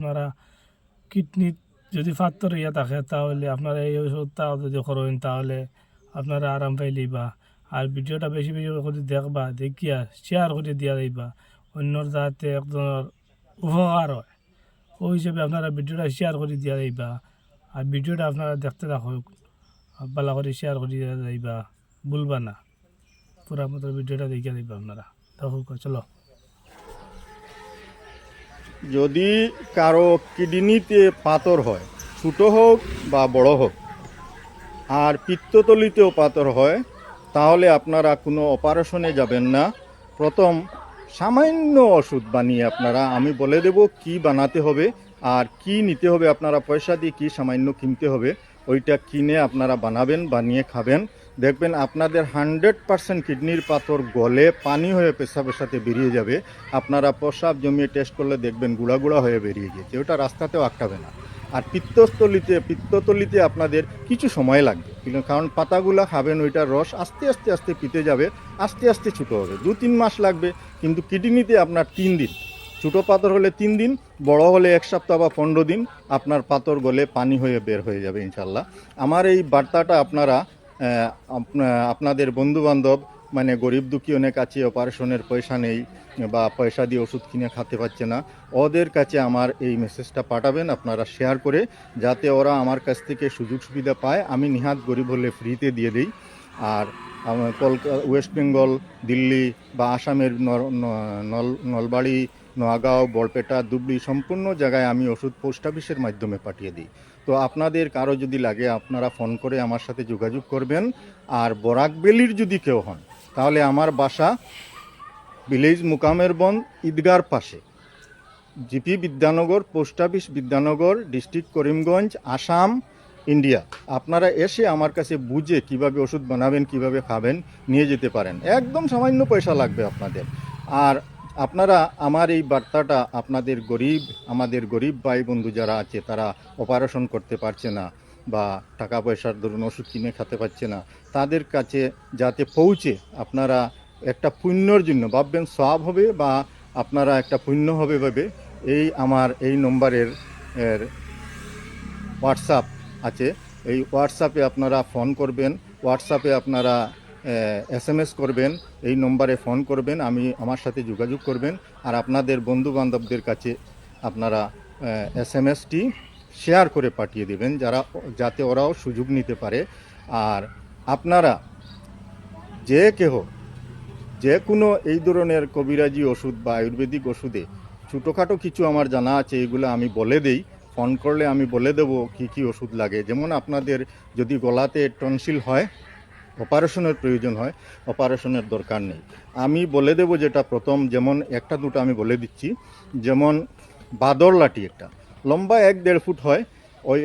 আপনারা কিডনি যদি পাথর ইয়া থাকে তাহলে আপনারা এই ওষুধটা যদি করেন তাহলে আপনারা আরাম পাইলেইবা। আর ভিডিওটা বেশি বেশি করে দেখবা, দেখিয়া শেয়ার করে দিয়া যাইবা অন্যর যাতে একজনের উপকার হয়। ওই হিসেবে আপনারা ভিডিওটা শেয়ার করে দিয়া যাইবা। আর ভিডিওটা আপনারা দেখতে থাকুক, ভালো করে শেয়ার করে দিয়া যাইবা, ভুলবা না। পুরা মতো ভিডিওটা দেখিয়া যাইবা আপনারা। দেখুক, চলো। যদি কারো কিডনিতে পাথর হয়, ছোটো হোক বা বড় হোক, আর পিত্তথলিতেও পাথর হয়, তাহলে আপনারা কোনো অপারেশনে যাবেন না। প্রথম সামান্য ওষুধ বানিয়ে আপনারা, আমি বলে দেব কি বানাতে হবে আর কি নিতে হবে। আপনারা পয়সা দিয়ে কি সামান্য কিনতে হবে, ওইটা কিনে আপনারা বানাবেন, বানিয়ে খাবেন। দেখবেন আপনাদের 100% কিডনির পাথর গলে পানি হয়ে পেশাবের সাথে বেরিয়ে যাবে। আপনারা প্রস্রাব জমিয়ে টেস্ট করলে দেখবেন গুঁড়া গুঁড়া হয়ে বেরিয়ে গেছে, ওটা রাস্তাতেও আটকাবে না। আর পিত্তথলিতে আপনাদের কিছু সময় লাগবে, কারণ পাতাগুলা খাবেন, ওইটার রস আস্তে আস্তে আস্তে পিতে যাবে, আস্তে আস্তে ছোটো হবে, 2-3 মাস লাগবে। কিন্তু কিডনিতে আপনার 3 দিন, ছোটো পাথর হলে 3 দিন, বড় হলে 1 সপ্তাহ বা 15 দিন আপনার পাথর গলে পানি হয়ে বের হয়ে যাবে ইনশাল্লাহ। আমার এই বার্তাটা আপনারা আপনাদের বন্ধুবান্ধব, মানে গরিব দুঃখী অনেক আছে, অপারেশনের পয়সা নেই বা পয়সা দিয়ে ওষুধ কিনে খেতে পারছে না, ওদের কাছে আমার এই মেসেজটা পাঠাবেন আপনারা শেয়ার করে, যাতে ওরা আমার কাছ থেকে সুযোগ সুবিধা পায়। আমি নিহাত গরিব হলে ফ্রিতে দিয়ে দিই। আর আমার ওয়েস্ট বেঙ্গল, দিল্লি বা আসামের নলবাড়ি, নোয়াগাঁও, বরপেটা, ধুবড়ি সম্পূর্ণ জায়গায় আমি ওষুধ পোস্ট অফিসের মাধ্যমে পাঠিয়ে দিই। তো আপনাদের কারো যদি লাগে আপনারা ফোন করে আমার সাথে যোগাযোগ করবেন। আর বরাকবেলির যদি কেউ হন, তাহলে আমার বাসা ভিলেজ মুকামের বন ঈদগার পাশে, GP Bidyanagar, post office Bidyanagar, district Karimganj, Assam, India. আপনারা এসে আমার কাছে বুঝে কিভাবে ওষুধ বানাবেন, কিভাবে খাবেন নিয়ে যেতে পারেন। একদম সামান্য পয়সা লাগবে আপনাদের। আর আপনারা আমার এই বার্তাটা আমাদের গরিব ভাই বন্ধু যারা আছে, তারা অপারেশন করতে পারছে না বা টাকা পয়সার ধরুন ওষুধ কিনে খেতে পারছে না, তাদের কাছে যাতে পৌঁছে, আপনারা একটা পুণ্যর জন্য ভাববেন, সওয়াব হবে বা আপনারা একটা পুণ্য হবে ভাবে আমার এই নম্বরের হোয়াটসঅ্যাপ আছে, এই হোয়াটসঅ্যাপে আপনারা ফোন করবেন, হোয়াটসঅ্যাপে আপনারা SMS করবেন, এই নম্বরে ফোন করবেন, আমার সাথে যোগাযোগ করবেন। আর আপনাদের বন্ধু বান্ধবদের কাছে আপনারা SMSটি শেয়ার করে পাঠিয়ে দেবেন, যাতে ওরাও সুযোগ নিতে পারে। আর আপনারা যে কোনো এই ধরনের কবিরাজি ওষুধ বা আয়ুর্বেদিক ওষুধে ছোটোখাটো কিছু আমার জানা আছে, এইগুলো আমি বলে দেই। ফোন করলে আমি বলে দেবো কি কি ওষুধ লাগে। যেমন আপনাদের যদি গলাতে টনসিল হয়, অপারেশনের প্রয়োজন হয়, অপারেশনের দরকার নেই, আমি বলে দেব যেটা প্রথম। যেমন একটা দুটো আমি বলে দিচ্ছি। যেমন বাদর লাঠি, একটা লম্বা 1-1.5 ফুট হয়, ওই